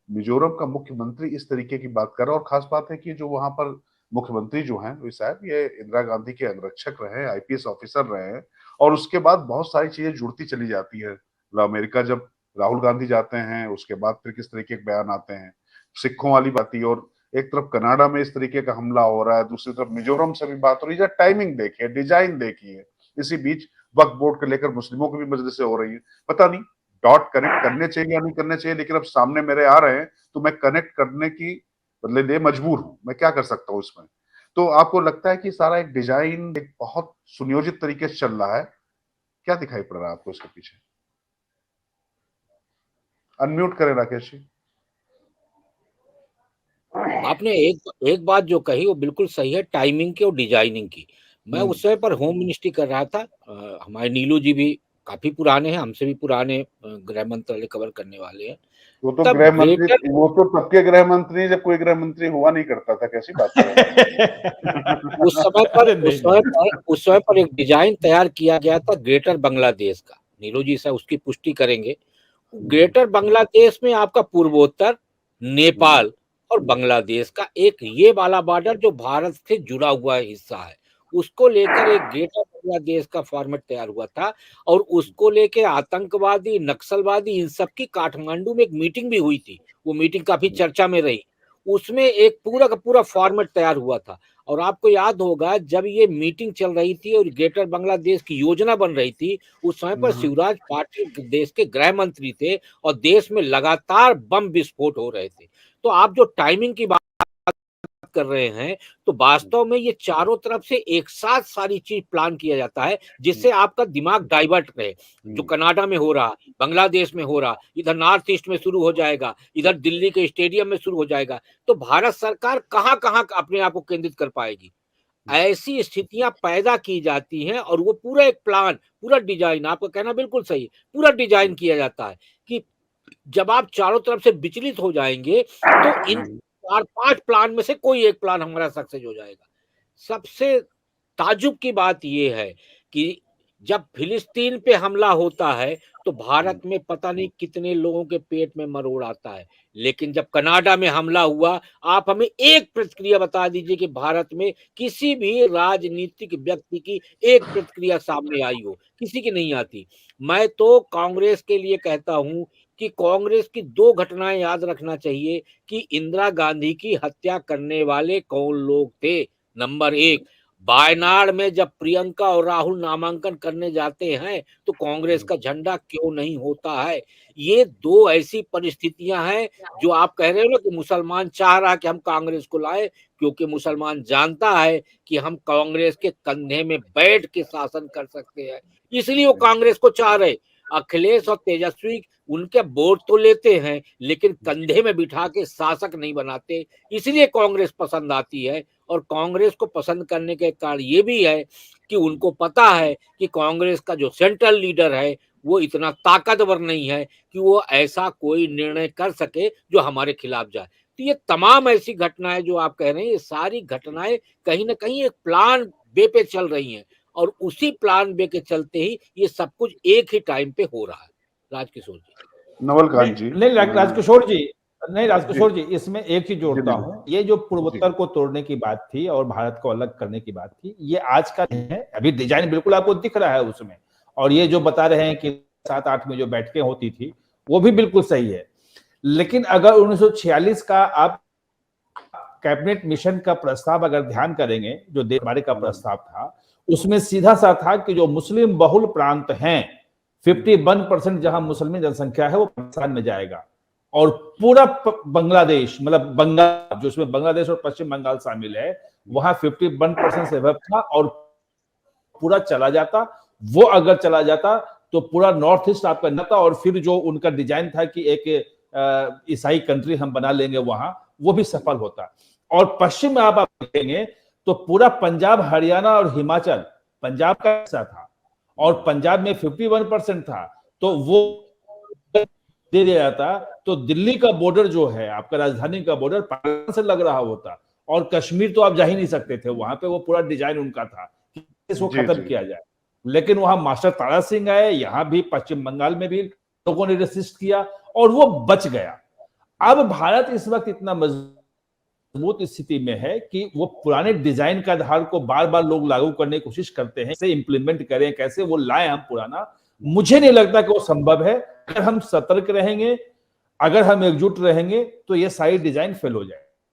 मिजोरम का मुख्यमंत्री इस तरीके की बात कर रहा है। और खास बात है कि जो वहां पर मुख्यमंत्री जो हैं, वो शायद ये इंदिरा गांधी के अंगरक्षक रहे हैं, आईपीएस ऑफिसर रहे हैं। और उसके बाद बहुत सारी चीजें जुड़ती चली जाती है। अमेरिका जब राहुल गांधी जाते हैं, उसके बाद फिर किस तरीके के बयान आते हैं, सिखों वाली बात ही। और एक तरफ कनाडा में इस तरीके का हमला हो रहा है, दूसरी तरफ मिजोरम से भी बात हो रही है। टाइमिंग देखिए, डिजाइन देखिए। इसी बीच वक्फ बोर्ड को लेकर मुस्लिमों की भी मजलिसें हो रही है। पता नहीं डॉट कनेक्ट करने चाहिए या नहीं करने चाहिए, लेकिन अब सामने मेरे आ रहे हैं तो मैं कनेक्ट करने की बदले लिए मजबूर हूं। मैं क्या कर सकता हूं इसमें? तो आपको लगता है कि सारा एक डिजाइन एक बहुत सुनियोजित तरीके से चल रहा है? क्या दिखाई पड़ रहा है आपको इसके पीछे? अनम्यूट करें राकेश जी। आपने एक एक बात जो कही वो बिल्कुल सही है, टाइमिंग की और डिजाइनिंग की। मैं उस समय पर होम मिनिस्ट्री कर रहा था। हमारे नीलू जी भी काफी पुराने हैं, हमसे भी पुराने गृह मंत्रालय कवर करने वाले हैं। वो तो तब गृह मंत्री, ग्रेटर वो तो तब के गृह मंत्री जब कोई गृह मंत्री हुआ नहीं करता था। कैसी बात कर रहे उस समय हैं? पर अरे उस नहीं समय नहीं। पर उस समय पर एक डिजाइन तैयार किया गया था ग्रेटर बांग्लादेश का। नीलू जी से उसकी पुष्टि करेंगे। ग्रेटर बांग्लादेश में आपका पूर्वोत्तर, नेपाल और बांग्लादेश का एक ये वाला बॉर्डर जो भारत से जुड़ा हुआ हिस्सा है, उसको लेकर एक ग्रेटर बांग्लादेश का फॉर्मेट तैयार हुआ था। और उसको लेके आतंकवादी, नक्सलवादी, इन सब की काठमांडू में एक मीटिंग भी हुई थी। वो मीटिंग काफी चर्चा में रही। उसमें एक पूरा का पूरा फॉर्मेट तैयार हुआ था। और आपको याद होगा जब ये मीटिंग चल रही थी और ग्रेटर बांग्लादेश की योजना बन रही थी, उस समय पर शिवराज पाटिल देश के गृह मंत्री थे और देश में लगातार बम विस्फोट हो रहे थे। तो आप जो टाइमिंग की बात कर रहे हैं, तो वास्तव में ये चारों तरफ से एक साथ सारी चीज प्लान किया जाता है जिससे आपका दिमाग डाइवर्ट रहे। जो कनाडा में हो रहा, बांग्लादेश में हो रहा, इधर नॉर्थ ईस्ट में शुरू हो जाएगा, इधर दिल्ली के स्टेडियम में शुरू हो जाएगा, तो भारत सरकार कहां कहां अपने आप को केंद्रित कर पाएगी? ऐसी स्थितियां पैदा की जाती हैं और वो पूरा एक प्लान, पूरा डिजाइन, आपका कहना बिल्कुल सही है, पूरा डिजाइन किया जाता है कि जब आप चारों तरफ से विचलित हो जाएंगे तो इन 4-5 प्लान में से कोई एक प्लान हमारा सक्सेस हो जाएगा। सबसे ताज्जुब की बात यह है कि जब फिलिस्तीन पे हमला होता है तो भारत में पता नहीं कितने लोगों के पेट में मरोड़ आता है। लेकिन जब कनाडा में हमला हुआ, आप हमें एक प्रतिक्रिया बता दीजिए कि भारत में किसी भी राजनीतिक व्यक्ति की एक प्रतिक्रिया सामने आई हो, किसी की नहीं आती। मैं तो कांग्रेस के लिए कहता हूं कि कांग्रेस की 2 घटनाएं याद रखना चाहिए कि इंदिरा गांधी की हत्या करने वाले कौन लोग थे। नंबर 1, वायनाड में जब प्रियंका और राहुल नामांकन करने जाते हैं तो कांग्रेस का झंडा क्यों नहीं होता है? ये 2 ऐसी परिस्थितियां हैं जो आप कह रहे हो ना कि मुसलमान चाह रहा है कि हम कांग्रेस को लाए, क्योंकि मुसलमान जानता है कि हम कांग्रेस के कंधे में बैठ के शासन कर सकते हैं, इसलिए वो कांग्रेस को चाह रहे। अखिलेश और तेजस्वी उनके वोट तो लेते हैं लेकिन कंधे में बिठा के शासक नहीं बनाते, इसलिए कांग्रेस पसंद आती है। और कांग्रेस को पसंद करने के कारण ये भी है कि उनको पता है कि कांग्रेस का जो सेंट्रल लीडर है वो इतना ताकतवर नहीं है कि वो ऐसा कोई निर्णय कर सके जो हमारे खिलाफ जाए। तो ये तमाम ऐसी घटनाएं जो आप कह रहे हैं, ये सारी घटनाएं कहीं ना कहीं एक प्लान बे पे चल रही हैं और उसी प्लान बे के चलते ही ये सब कुछ एक ही टाइम पे हो रहा है। राजकिशोर जी। नवल नहीं कांत जी। नहीं राजकिशोर जी, नहीं जी राजकिशोर जी, इसमें एक चीज जी जोड़ता जी हूं। ये जो जी पूर्वोत्तर को तोड़ने की बात थी और भारत को अलग करने की बात थी, ये आज का नहीं है। अभी डिजाइन बिल्कुल आपको दिख रहा है उसमें। और ये जो बता रहे हैं कि 7-8 में जो बैठकें होती थी वो भी बिल्कुल सही है। लेकिन अगर 1946 का आप कैबिनेट मिशन का प्रस्ताव अगर ध्यान करेंगे, जो देशबारे का प्रस्ताव था, उसमें सीधा सा था कि जो मुस्लिम बहुल प्रांत हैं, 51% जहां मुस्लिम जनसंख्या है वो पाकिस्तान में जाएगा। और पूरा बांग्लादेश, मतलब बंगाल, जो उसमें बांग्लादेश और पश्चिम बंगाल शामिल है, वहां 51% से अधिक था। और पूरा चला जाता, वो अगर चला जाता तो पूरा नॉर्थ ईस्ट आपका न था। और फिर जो उनका डिजाइन था कि एक ईसाई कंट्री हम बना लेंगे वहां, वो भी सफल होता। और पश्चिम में आप देखेंगे तो पूरा पंजाब, हरियाणा और हिमाचल पंजाब का हिस्सा था और पंजाब में 51% था। तो वो दे दिया जाता तो दिल्ली का बॉर्डर जो है, आपका राजधानी का बॉर्डर पाकिस्तान से लग रहा होता। और कश्मीर तो आप जा ही नहीं सकते थे, वहां पे वो पूरा डिजाइन उनका था कि इसको जी खत्म जी किया जाए। लेकिन वहां मास्टर तारा सिंह आए, यहां भी पश्चिम बंगाल में भी लोगों ने रेसिस्ट किया और वो बच गया। अब भारत इस वक्त इतना मजबूत स्थिति में है कि वो पुराने डिजाइन का आधार को बार बार लोग लागू करने की कोशिश करते हैं, कैसे इंप्लीमेंट करें, कैसे वो लाएं हम पुराना। मुझे नहीं लगता कि वो संभव है। अगर हम सतर्क रहेंगे, अगर हम एकजुट रहेंगे, तो ये सारी डिजाइन फेल हो जाए।